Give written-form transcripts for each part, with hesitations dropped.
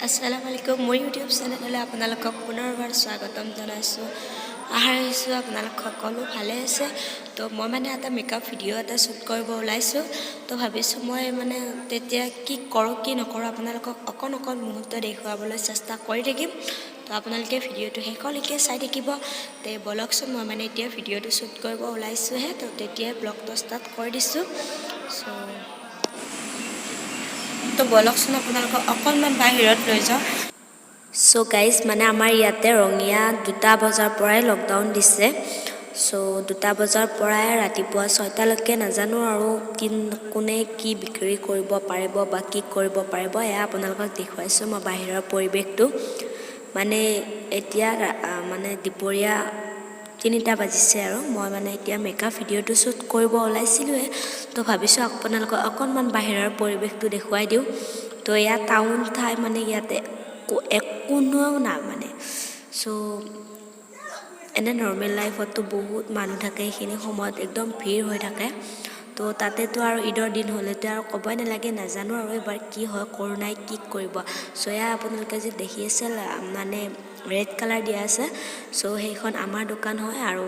আসসালামু আলাইকুম মোৰ ইউটিউব চেনেললৈ আপোনালোকক পুনৰবাৰ স্বাগতম জনাইছোঁ। আশা ৰাখিছোঁ আপোনালোক সকলো ভালে আছে। তো মই মানে এটা মেকআপ ভিডিঅ' এটা শ্বুট কৰিব ওলাইছোঁ। তো ভাবিছোঁ মই মানে তেতিয়া কি কৰোঁ কি নকৰোঁ আপোনালোকক অকণ মুহূৰ্ত দেখুৱাবলৈ চেষ্টা কৰি থাকিম। তো আপোনালোকে ভিডিঅ'টো শেষলৈকে চাই থাকিব। তে বলকচোন মই মানে এতিয়া ভিডিঅ'টো শ্বুট কৰিব ওলাইছোঁহে। তো তেতিয়াই ব্লগটো ষ্টাৰ্ট কৰি দিছোঁ। তো বলকচোন আপোনালোকক অকণমান বাহিৰত লৈ যাওঁ। গাইজ মানে আমাৰ ইয়াতে ৰঙিয়া 2টা বজাৰ পৰাই লকডাউন দিছে। 2টা বজাৰ পৰাই ৰাতিপুৱা 6টালৈকে নাজানো আৰু কোনে কি বিক্ৰী কৰিব পাৰিব বা কি কৰিব পাৰিব এয়া আপোনালোকক দেখুৱাইছোঁ মই বাহিৰৰ পৰিৱেশটো। মানে এতিয়া মানে দুপৰীয়া 3টা বাজিছে আৰু মই মানে এতিয়া মেকআপ ভিডিঅ'টো শ্বুট কৰিব ওলাইছিলোঁহে। তো ভাবিছোঁ আপোনালোকক অকণমান বাহিৰৰ পৰিৱেশটো দেখুৱাই দিওঁ। তো এয়া টাউন ঠাই মানে ইয়াতে কোনোও নাই মানে। এনে নৰ্মেল লাইফতো বহুত মানুহ থাকে, সেইখিনি সময়ত একদম ভিৰ হৈ থাকে। তো তাতেতো আৰু ঈদৰ দিন হ'লেতো আৰু ক'বই নালাগে, নাজানো আৰু এবাৰ কি হয় কৰোণাই কি কৰিব। এয়া আপোনালোকে যে দেখি আছে মানে ৰেড কালাৰ দিয়া আছে। সেইখন আমাৰ দোকান হয় আৰু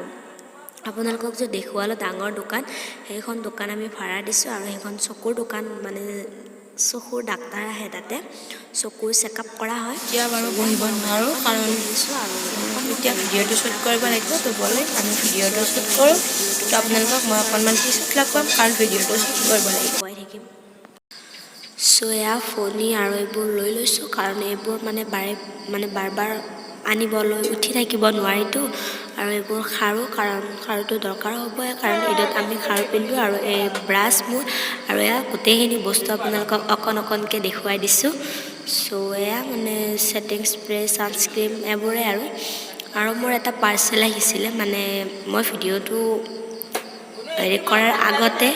আপোনালোকক যে দেখুৱালোঁ ডাঙৰ দোকান, সেইখন দোকান আমি ভাড়া দিছোঁ আৰু সেইখন চকুৰ দোকান মানে চকুৰ ডাক্তৰ আহে তাতে চকুৰ চেকআপ কৰা হয়। এতিয়া বাৰু বহিব নোৱাৰোঁ কাৰণ এতিয়া ভিডিঅ'টো শ্বুট কৰিব লাগিব। তো ব'লে আমি ভিডিঅ'টো শ্বুট কৰোঁ। তো আপোনালোকক মই অকণমান পিছত লগ পাম কাৰণ ভিডিঅ'টো শ্বুট কৰিব লাগিব কৈ থাকিম। এয়া ফণি আৰু এইবোৰ লৈ লৈছোঁ কাৰণ এইবোৰ মানে বাৰ বাৰ আনিবলৈ উঠি থাকিব নোৱাৰিতো। আৰু এইবোৰ খাৰু কাৰণ খাৰুটো দৰকাৰ হ'বই কাৰণ ঈদত আমি খাৰু পিন্ধোঁ। আৰু এই ব্ৰাছ মোৰ আৰু এয়া গোটেইখিনি বস্তু আপোনালোকক অকণকৈ দেখুৱাই দিছোঁ। এয়া মানে ছেটিং স্প্ৰে ছানস্ক্ৰীম এইবোৰে আৰু মোৰ এটা পাৰ্চেল আহিছিলে মানে মই ভিডিঅ'টো হেৰি কৰাৰ আগতে।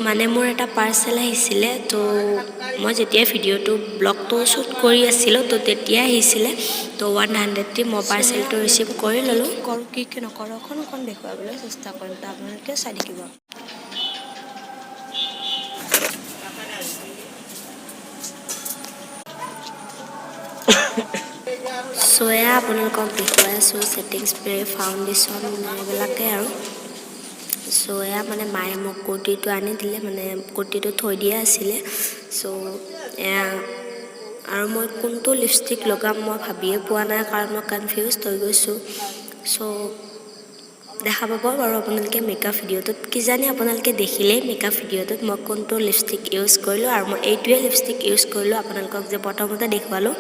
মানে মোৰ এটা পাৰ্চেল আহিছিলে। তো মই যেতিয়া ভিডিঅ'টো ব্লগটো শ্বুট কৰি আছিলোঁ তো তেতিয়াই আহিছিলে। তো 100টি মই পাৰ্চেলটো ৰিচিভ কৰি ল'লোঁ। কৰোঁ কি নকৰোঁ অকণ দেখুৱাবলৈ চেষ্টা কৰিম। তো আপোনালোকে চাই থাকিব। এয়া আপোনালোকক দেখুৱাই আছোঁ ছেটিং স্প্ৰে ফাউণ্ডেশ্যন এইবিলাকে আৰু। এয়া মানে মায়ে মোক কুৰ্তিটো আনি দিলে, মানে কুৰ্তিটো থৈ দিয়া আছিলে। এয়া আৰু মই কোনটো লিপষ্টিক লগাম মই ভাবিয়ে পোৱা নাই কাৰণ মই কনফিউজ হৈ গৈছোঁ। দেখা পাব বাৰু আপোনালোকে মেকআপ ভিডিঅ'টোত, কিজানি আপোনালোকে দেখিলেই মেকআপ ভিডিঅ'টোত মই কোনটো লিপষ্টিক ইউজ কৰিলোঁ। আৰু মই এইটোৱে লিপষ্টিক ইউজ কৰিলোঁ আপোনালোকক যে প্ৰথমতে দেখুৱালোঁ।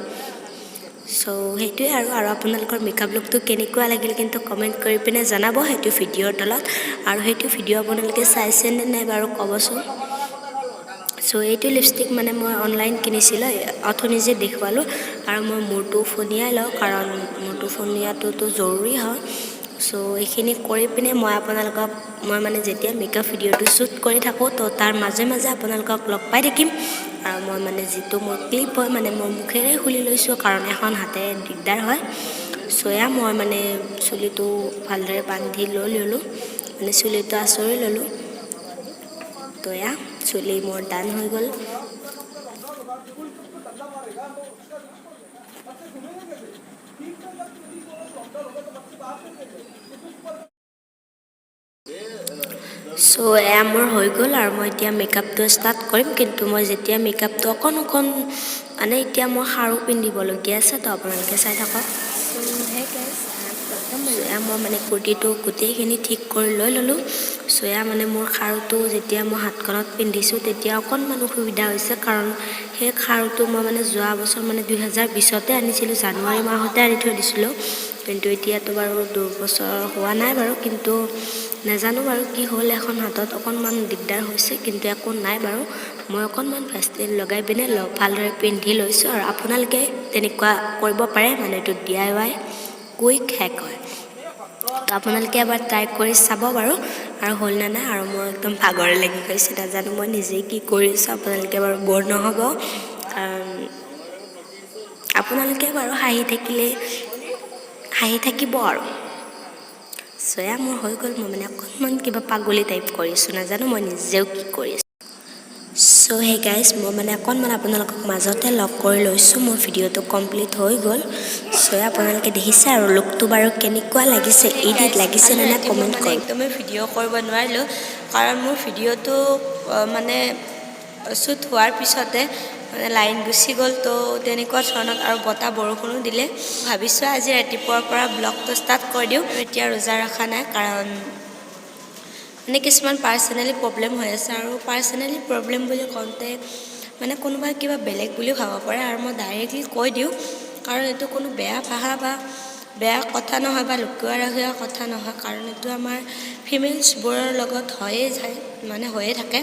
সেইটোৱে আৰু আপোনালোকৰ মেকআপ লুকটো কেনেকুৱা লাগিল কিন্তু কমেণ্ট কৰি পিনে জনাব সেইটো ভিডিঅ'ৰ তলত। আৰু সেইটো ভিডিঅ' আপোনালোকে চাইছেনে নাই বাৰু ক'বচোন। এইটো লিপষ্টিক মানে মই অনলাইন কিনিছিলোঁ, অথনি যে দেখুৱালোঁ। আৰু মই মূৰটো ফণিয়াই লওঁ কাৰণ মূৰটো ফণিয়াটোতো জৰুৰী হয়। এইখিনি কৰি পিনে মই মানে যেতিয়া মেকআপ ভিডিঅ'টো শ্বুট কৰি থাকোঁ তো তাৰ মাজে আপোনালোকক লগ পাই থাকিম। আৰু মই মানে যিটো মোৰ ক্লিপ হয় মানে মোৰ মুখেৰে খুলি লৈছোঁ কাৰণ এখন হাতে দিগদাৰ হয়। এয়া মই মানে চুলিটো ভালদৰে বান্ধি লৈ ল'লোঁ, মানে চুলিটো আঁচুৰি ল'লোঁ। তো এয়া চুলি মোৰ ডান হৈ গ'ল। এয়া মোৰ হৈ গ'ল আৰু মই এতিয়া মেকআপটো ষ্টাৰ্ট কৰিম। কিন্তু মই যেতিয়া মেকআপটো অকণ মানে এতিয়া মই খাৰু পিন্ধিবলগীয়া আছে। তো আপোনালোকে চাই থাকক। এয়া মই মানে কুৰ্তিটো গোটেইখিনি ঠিক কৰি লৈ ল'লোঁ। এয়া মানে মোৰ খাৰুটো যেতিয়া মই হাতখনত পিন্ধিছোঁ তেতিয়া অকণমান অসুবিধা হৈছে কাৰণ সেই খাৰুটো মই মানে যোৱা বছৰ মানে 2020তে আনিছিলোঁ, জানুৱাৰী মাহতে আনি থৈ দিছিলোঁ। কিন্তু এতিয়াতো বাৰু 2 বছৰ হোৱা নাই বাৰু, কিন্তু নাজানো বাৰু কি হ'ল। এখন হাতত অকণমান দিগদাৰ হৈছে কিন্তু একো নাই বাৰু। মই অকণমান ভেচলিন লগাই পিনে ভালদৰে পিন্ধি লৈছোঁ। আৰু আপোনালোকে তেনেকুৱা কৰিব পাৰে, মানে এইটো DIY কুইক হেক হয়। তো আপোনালোকে এবাৰ ট্ৰাই কৰি চাব বাৰু আৰু হ'ল নে নাই। আৰু মোৰ একদম ভাগৰে লাগি গৈছে, নাজানো মই নিজেই কি কৰিছোঁ। আপোনালোকে বাৰু ব'ৰ নহ'ব কাৰণ আপোনালোকে বাৰু হাঁহি থাকিব আৰু। এয়া মোৰ হৈ গ'ল। মই মানে অকণমান কিবা পাগলী টাইপ কৰিছোঁ, নাজানো মই নিজেও কি কৰি আছোঁ। সো হে গাইজ মই মানে অকণমান আপোনালোকক মাজতে লগ কৰি লৈছোঁ মোৰ ভিডিঅ'টো কমপ্লিট হৈ গ'ল সো আপোনালোকে দেখিছে আৰু লুকটো বাৰু কেনেকুৱা লাগিছে এডিট লাগিছে নে নাই কমেণ্ট কৰি একদমেই ভিডিঅ' কৰিব নোৱাৰিলোঁ কাৰণ মোৰ ভিডিঅ'টো মানে শ্বুট হোৱাৰ পিছতে মানে লাইন গুচি গ'ল তো তেনেকুৱা ধৰণত আৰু বতাহ বৰষুণো দিলে ভাবিছোঁ আজি ৰাতিপুৱাৰ পৰা ব্লগটো ষ্টাৰ্ট কৰি দিওঁ এতিয়া ৰোজা ৰখা নাই কাৰণ মানে কিছুমান পাৰ্চনেলি প্ৰব্লেম হৈ আছে আৰু পাৰ্চনেলি প্ৰব্লেম বুলি কওঁতে মানে কোনোবাই কিবা বেলেগ বুলিও ভাব পাৰে আৰু মই ডাইৰেক্টলি কৈ দিওঁ কাৰণ এইটো কোনো বেয়া ভাষা বা বেয়া কথা নহয় বা লুকুৱাই ৰখা কথা নহয় কাৰণ এইটো আমাৰ ফিমেলছবোৰৰ লগত হৈয়ে যায় মানে হৈয়ে থাকে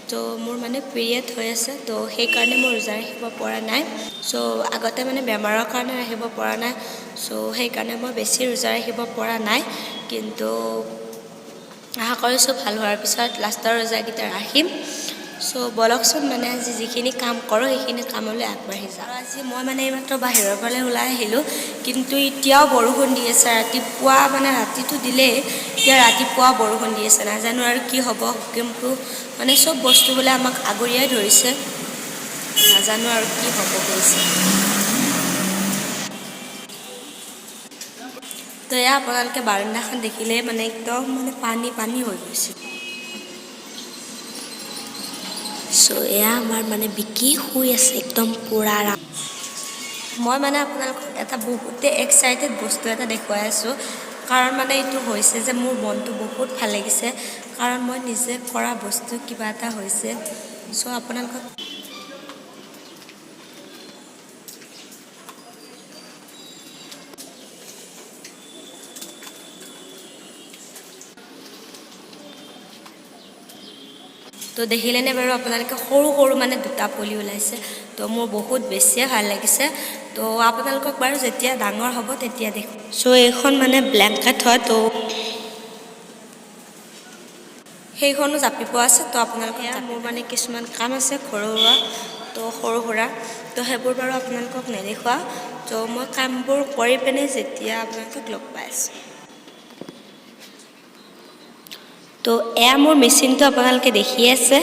তো মোৰ মানে পিৰিয়ড হৈ আছে তো সেইকাৰণে মই ৰোজা ৰাখিব পৰা নাই চ' আগতে মানে বেমাৰৰ কাৰণে ৰাখিব পৰা নাই চ' সেইকাৰণে মই বেছি ৰোজা ৰাখিব পৰা নাই কিন্তু আশা কৰিছোঁ ভাল হোৱাৰ পিছত লাষ্টৰ ৰোজাকেইটা ৰাখিম চ' বলকচোন মানে আজি যিখিনি কাম কৰোঁ সেইখিনি কামলৈ আগবাঢ়ি যাওঁ আৰু আজি মই মানে এইমাত্ৰ বাহিৰৰ ফালে ওলাই আহিলোঁ কিন্তু এতিয়াও বৰষুণ দি আছে ৰাতিপুৱা মানে ৰাতিটো দিলেই এতিয়া ৰাতিপুৱা বৰষুণ দি আছে নাজানো আৰু কি হ'ব কিন্তু মানে চব বস্তু বোলে আমাক আগুৰিয়াই ধৰিছে নাজানো আৰু কি হ'ব গৈছে তো এয়া আপোনালোকে বাৰাণ্ডাখন দেখিলে মানে একদম মানে পানী হৈ গৈছে চ' এয়া আমাৰ মানে বিকি শুই আছে একদম পুৰা মই মানে আপোনালোকক এটা বহুতে এক্সাইটেড বস্তু এটা দেখুৱাই আছোঁ কাৰণ মানে এইটো হৈছে যে মোৰ মনটো বহুত ভাল লাগিছে কাৰণ মই নিজে কৰা বস্তু কিবা এটা হৈছে চ' আপোনালোকক তো দেখিলেনে বাৰু আপোনালোকে সৰু সৰু মানে দুটা পুলি ওলাইছে তো মোৰ বহুত বেছিয়ে ভাল লাগিছে তো আপোনালোকক বাৰু যেতিয়া ডাঙৰ হ'ব তেতিয়া দেখোঁ চ' এইখন মানে ব্লেংকেট হয় তো সেইখনো জাপি পোৱা আছে তো আপোনালোকে মোৰ মানে কিছুমান কাম আছে ঘৰুৱা তো সৰু সুৰা তো সেইবোৰ বাৰু আপোনালোকক নেদেখুৱা তো মই কামবোৰ কৰি পিনে যেতিয়া আপোনালোকক লগ পাই আছোঁ তো এয়া মোৰ মেচিনটো আপোনালোকে দেখি আছে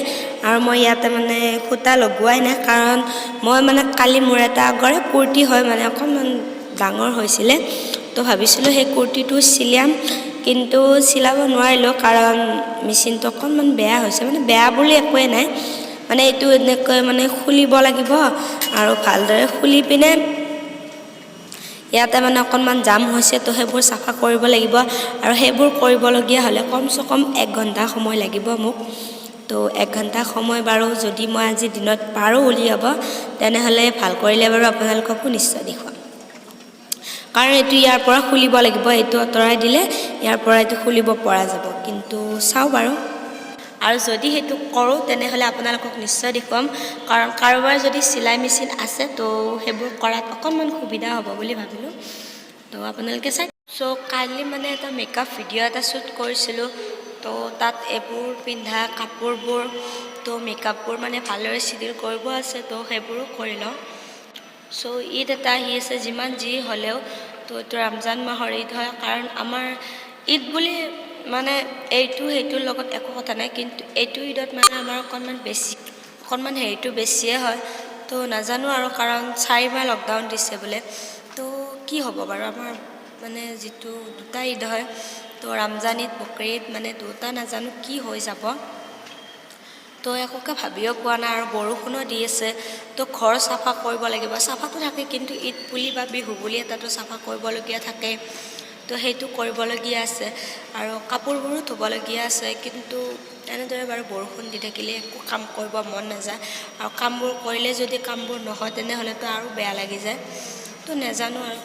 আৰু মই ইয়াতে মানে সূতা লগোৱাই নাই কাৰণ মই মানে কালি মোৰ এটা আগৰে কুৰ্তি হয় মানে অকণমান ডাঙৰ হৈছিলে তো ভাবিছিলোঁ সেই কুৰ্তিটো চিলাম কিন্তু চিলাব নোৱাৰিলোঁ কাৰণ মেচিনটো অকণমান বেয়া হৈছে মানে বেয়া বুলি একোৱে নাই মানে এইটো এনেকৈ মানে খুলিব লাগিব আৰু ভালদৰে খুলি পিনে ইয়াতে মানে অকণমান জাম হৈছে তো সেইবোৰ চাফা কৰিব লাগিব আৰু সেইবোৰ কৰিবলগীয়া হ'লে কমচে কম 1 ঘণ্টা সময় লাগিব মোক তো 1 ঘণ্টা সময় বাৰু যদি মই আজি দিনত পাৰোঁ উলিয়াব তেনেহ'লে ভাল কৰিলে বাৰু আপোনালোককো নিশ্চয় দেখুৱাম কাৰণ এইটো ইয়াৰ পৰা খুলিব লাগিব এইটো আঁতৰাই দিলে ইয়াৰ পৰা এইটো খুলিব পৰা যাব কিন্তু চাওঁ বাৰু আৰু যদি সেইটো কৰোঁ তেনেহ'লে আপোনালোকক নিশ্চয় দেখুৱাম কাৰণ কাৰোবাৰ যদি চিলাই মেচিন আছে তো সেইবোৰ কৰাত অকণমান সুবিধা হ'ব বুলি ভাবিলোঁ তো আপোনালোকে চাই চ' কালি মানে এটা মেকআপ ভিডিঅ' এটা শ্বুট কৰিছিলোঁ তো তাত এইবোৰ পিন্ধা কাপোৰবোৰ তো মেকআপবোৰ মানে ভালদৰে চিডিল কৰিব আছে তো সেইবোৰো কৰি লওঁ চ' ঈদ এটা আহি আছে যিমান যি হ'লেও তো এইটো ৰমজান মাহৰ ঈদ হয় কাৰণ আমাৰ ঈদ বুলি মানে এইটো সেইটোৰ লগত একো কথা নাই কিন্তু এইটো ঈদত মানে আমাৰ অকণমান হেৰিটো বেছিয়ে হয় তো নাজানো আৰু কাৰণ 4 মাহ লকডাউন দিছে বোলে তো কি হ'ব বাৰু আমাৰ মানে যিটো দুটা ঈদ হয় তো ৰমজান ঈদ বকৰী ঈদ মানে দুটা নাজানো কি হৈ যাব তো একোকে ভাবিও পোৱা নাই আৰু বৰষুণো দি আছে তো ঘৰ চাফা কৰিব লাগিব চাফাটো থাকে কিন্তু ঈদ বুলি বা বিহু বুলি এটাতো চাফা কৰিবলগীয়া থাকে তো সেইটো কৰিবলগীয়া আছে আৰু কাপোৰবোৰো ধুবলগীয়া আছে কিন্তু এনেদৰে বাৰু বৰষুণ দি থাকিলে একো কাম কৰিব মন নাযায় আৰু কামবোৰ কৰিলে যদি কামবোৰ নহয় তেনেহ'লেতো আৰু বেয়া লাগি যায় তো নাজানো আৰু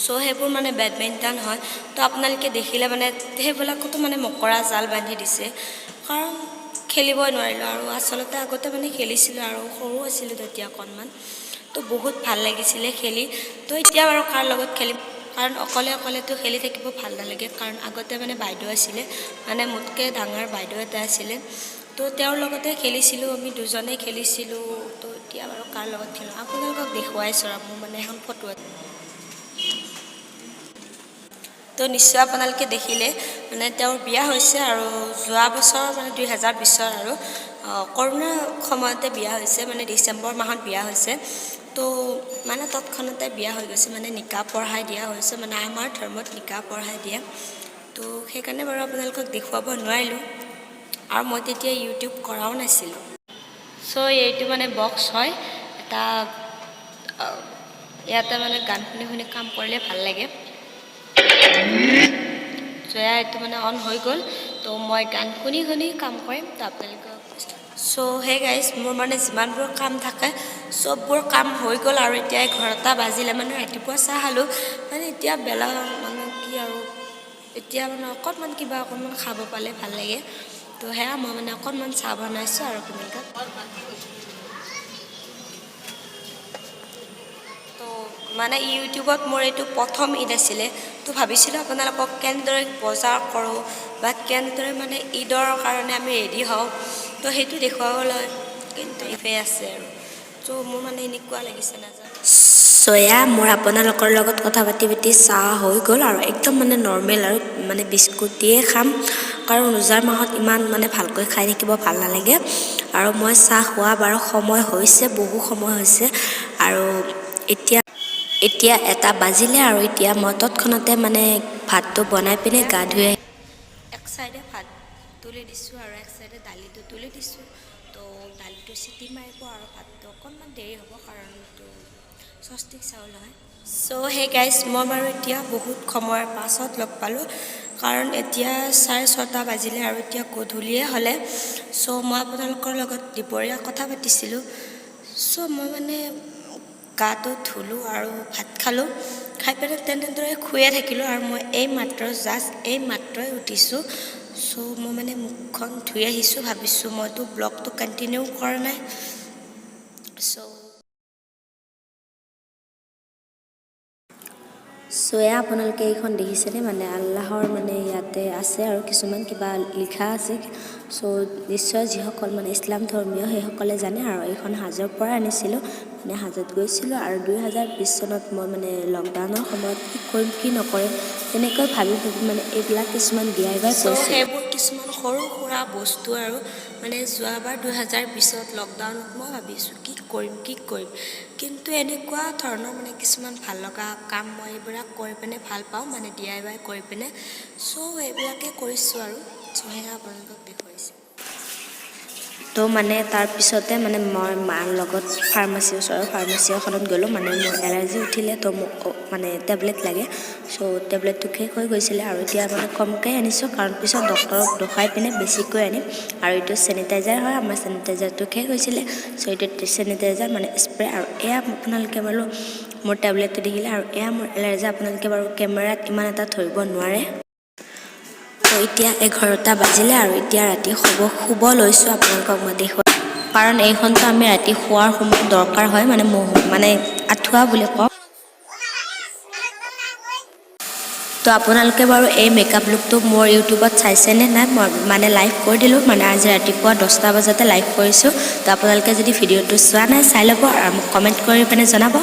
চ' সেইবোৰ মানে বেডমিণ্টন হয় তো আপোনালোকে দেখিলে মানে সেইবিলাকতো মানে মকৰা জাল বান্ধি দিছে কাৰণ খেলিবই নোৱাৰিলোঁ আৰু আচলতে আগতে মানে খেলিছিলোঁ আৰু সৰু আছিলোঁ তেতিয়া অকণমান তো বহুত ভাল লাগিছিলে খেলি তো এতিয়া বাৰু কাৰ লগত খেলিম কাৰণ অকলেতো খেলি থাকিব ভাল নালাগে কাৰণ আগতে মানে বাইদেউ আছিলে মানে মোতকৈ ডাঙৰ বাইদেউ এটা আছিলে তো তেওঁৰ লগতে খেলিছিলোঁ আমি দুজনেই খেলিছিলোঁ তো এতিয়া বাৰু কাৰ লগত খেলোঁ আপোনালোকক দেখুৱাইছোঁ আৰু মোৰ মানে এখন ফটো তো নিশ্চয় আপোনালোকে দেখিলে মানে তেওঁৰ বিয়া হৈছে আৰু যোৱা বছৰ মানে 2020 আৰু কৰোণাৰ সময়তে বিয়া হৈছে মানে ডিচেম্বৰ মাহত বিয়া হৈছে তো মানে তৎক্ষণতে বিয়া হৈ গৈছে মানে নিকাহ পঢ়াই দিয়া হৈছে মানে আমাৰ ধৰ্মত নিকাহ পঢ়াই দিয়ে তো সেইকাৰণে বাৰু আপোনালোকক দেখুৱাব নোৱাৰিলোঁ আৰু মই তেতিয়া ইউটিউব কৰাও নাছিলোঁ চ' এইটো মানে বক্স হয় এটা ইয়াতে মানে গান শুনি শুনি কাম কৰিলে ভাল লাগে জয়া এইটো মানে অন হৈ গ'ল তো মই গান শুনি শুনি কাম কৰিম তো আপোনালোকক চ' হে গাইজ মোৰ মানে যিমানবোৰ কাম থাকে চববোৰ কাম হৈ গ'ল আৰু এতিয়া 11টা বাজিলে মানে ৰাতিপুৱা চাহ খালোঁ মানে এতিয়া বেলা মানে কি আৰু এতিয়া মানে অকণমান কিবা অকণমান খাব পালে ভাল লাগে তো সেয়া মই মানে অকণমান চাহ বনাইছোঁ আৰু আপোনালোকক তো মানে ইউটিউবত মোৰ এইটো প্ৰথম ঈদ আছিলে তো ভাবিছিলোঁ আপোনালোকক কেনেদৰে বজাৰ কৰোঁ বা কেনেদৰে মানে ঈদৰ কাৰণে আমি ৰেডি হওঁ তো সেইটো দেখুৱাবলৈ কিন্তু ইফে আছে আৰু তো মোৰ মানে এনেকুৱা লাগিছে নাজানো চয়া মোৰ আপোনালোকৰ লগত কথা পাতি পাতি চাহ হৈ গ'ল আৰু একদম মানে নৰ্মেল আৰু মানে বিস্কুট দিয়ে খাম কাৰণ ৰোজাৰ মাহত ইমান মানে ভালকৈ খাই থাকিব ভাল নালাগে আৰু মই চাহ খোৱা বাৰু সময় হৈছে বহু সময় হৈছে আৰু এতিয়া 1টা বাজিলে আৰু এতিয়া মই তৎক্ষণতে মানে ভাতটো বনাই পিনে গা ধুই এক চাইডে ভাত তুলি দিছোঁ আৰু এক চাইডে দালিটো তুলি দিছোঁ তো দালিটো চিটি মাৰিব আৰু ভাতটো অকণমান দেৰি হ'ব কাৰণ এইটো স্বস্তিক চাউল হয় চ' সেই গাইজ মই বাৰু এতিয়া বহুত সময়ৰ পাছত লগ পালোঁ কাৰণ এতিয়া 6:30 বাজিলে আৰু এতিয়া গধূলিয়ে হ'লে চ' মই আপোনালোকৰ লগত দুপৰীয়া কথা পাতিছিলোঁ চ' মই মানে গাটো ধুলোঁ আৰু ভাত খালোঁ খাই পেলাই তেনেদৰে শুয়ে থাকিলোঁ আৰু মই এই মাত্ৰই উঠিছোঁ চ' মই মানে মুখখন ধুই আহিছোঁ ভাবিছোঁ মইতো ব্লগটো কণ্টিনিউ কৰা নাই চ' আপোনালোকে এইখন দেখিছেনে মানে আল্লাহৰ মানে ইয়াতে আছে আৰু কিছুমান কিবা লিখা আছে চ' নিশ্চয় যিসকল মানে ইছলাম ধৰ্মীয় সেইসকলে জানে আৰু এইখন হাজৰ পৰা আনিছিলোঁ মানে হাজত গৈছিলোঁ আৰু 2020 চনত মই মানে লকডাউনৰ সময়ত কি কৰিম কি নকৰিম তেনেকৈ ভাবি মানে এইবিলাক কিছুমান DIY কৰিছোঁ সেইবোৰ কিছুমান সৰু সুৰা বস্তু আৰু মানে যোৱাবাৰ 2020ত লকডাউনত মই ভাবিছোঁ কি কৰিম কিন্তু এনেকুৱা ধৰণৰ মানে কিছুমান ভাল লগা কাম মই এইবিলাক কৰি পিনে ভাল পাওঁ মানে DIY কৰি পিনে চ' এইবিলাকে কৰিছোঁ আৰু চ' সেয়া আপোনালোকক দেখুৱাইছোঁ তো মানে তাৰপিছতে মানে মই মাৰ লগত ওচৰৰ ফাৰ্মাচী এখনত গ'লোঁ মানে মোৰ এলাৰ্জি উঠিলে তো মোক মানে টেবলেট লাগে চ' টেবলেটটো শেষ হৈ গৈছিলে আৰু এতিয়া মানে কমকৈ আনিছোঁ কাৰণ পিছত ডক্তৰক দেখুৱাই পিনে বেছিকৈ আনিম আৰু এইটো চেনিটাইজাৰ হয় আমাৰ চেনিটাইজাৰটো শেষ হৈছিলে চ' এইটো চেনিটাইজাৰ মানে স্প্ৰে আৰু এয়া আপোনালোকে বাৰু মোৰ টেবলেটটো দেখিলে আৰু এয়া মোৰ এলাৰ্জি আপোনালোকে বাৰু কেমেৰাত ইমান এটা ধৰিব নোৱাৰে তো এতিয়া 11টা বাজিলে আৰু এতিয়া ৰাতি শুব লৈছোঁ আপোনালোকক মই দেখুৱাই কাৰণ এইখনতো আমি ৰাতি শোৱাৰ সময়ত দৰকাৰ হয় মানে আঁঠুৱা বুলি কওঁ তো আপোনালোকে বাৰু এই মেকআপ লুকটো মোৰ ইউটিউবত চাইছেনে নাই মই মানে লাইভ কৰি দিলোঁ মানে আজি ৰাতিপুৱা 10টা বজাতে লাইভ কৰিছোঁ তো আপোনালোকে যদি ভিডিঅ'টো চোৱা নাই চাই ল'ব আৰু মোক কমেণ্ট কৰি পিনে জনাব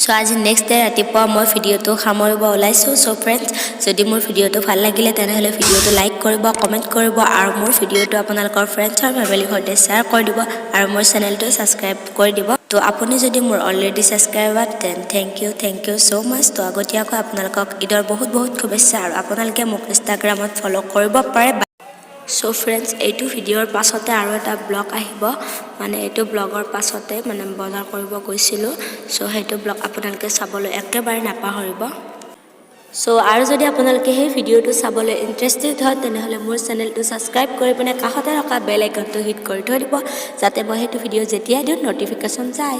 চ' আজি নেক্সট ডে ৰাতিপুৱা মই ভিডিঅ'টো সামৰিব ওলাইছোঁ চ' ফ্ৰেণ্ডছ যদি মোৰ ভিডিঅ'টো ভাল লাগিলে তেনেহ'লে ভিডিঅ'টো লাইক কৰিব কমেণ্ট কৰিব আৰু মোৰ ভিডিঅ'টো আপোনালোকৰ ফ্ৰেণ্ডছ আৰু ফেমিলিৰ সৈতে শ্বেয়াৰ কৰি দিব আৰু মোৰ চেনেলটো ছাবস্ক্ৰাইব কৰি দিব তো আপুনি যদি মোৰ already subscriber then thank you so' much তো আগতীয়াকৈ আপোনালোকক ঈদৰ বহুত শুভেচ্ছা আৰু আপোনালোকে মোক ইনষ্টাগ্ৰামত ফ'ল' কৰিব পাৰে চ' ফ্ৰেণ্ডছ এইটো ভিডিঅ'ৰ পাছতে আৰু এটা ব্লগ আহিব মানে এইটো ব্লগৰ পাছতে মানে বজাৰ কৰিব গৈছিলোঁ চ' সেইটো ব্লগ আপোনালোকে চাবলৈ একেবাৰে নাপাহৰিব চ' আৰু যদি আপোনালোকে সেই ভিডিঅ'টো চাবলৈ ইণ্টাৰেষ্টেড হয় তেনেহ'লে মোৰ চেনেলটো ছাবস্ক্ৰাইব কৰি পিনে কাষতে থকা বেল আইকনটো হিট কৰি থৈ দিব যাতে মই সেইটো ভিডিঅ' যেতিয়াই দিওঁ ন'টিফিকেশ্যন যায়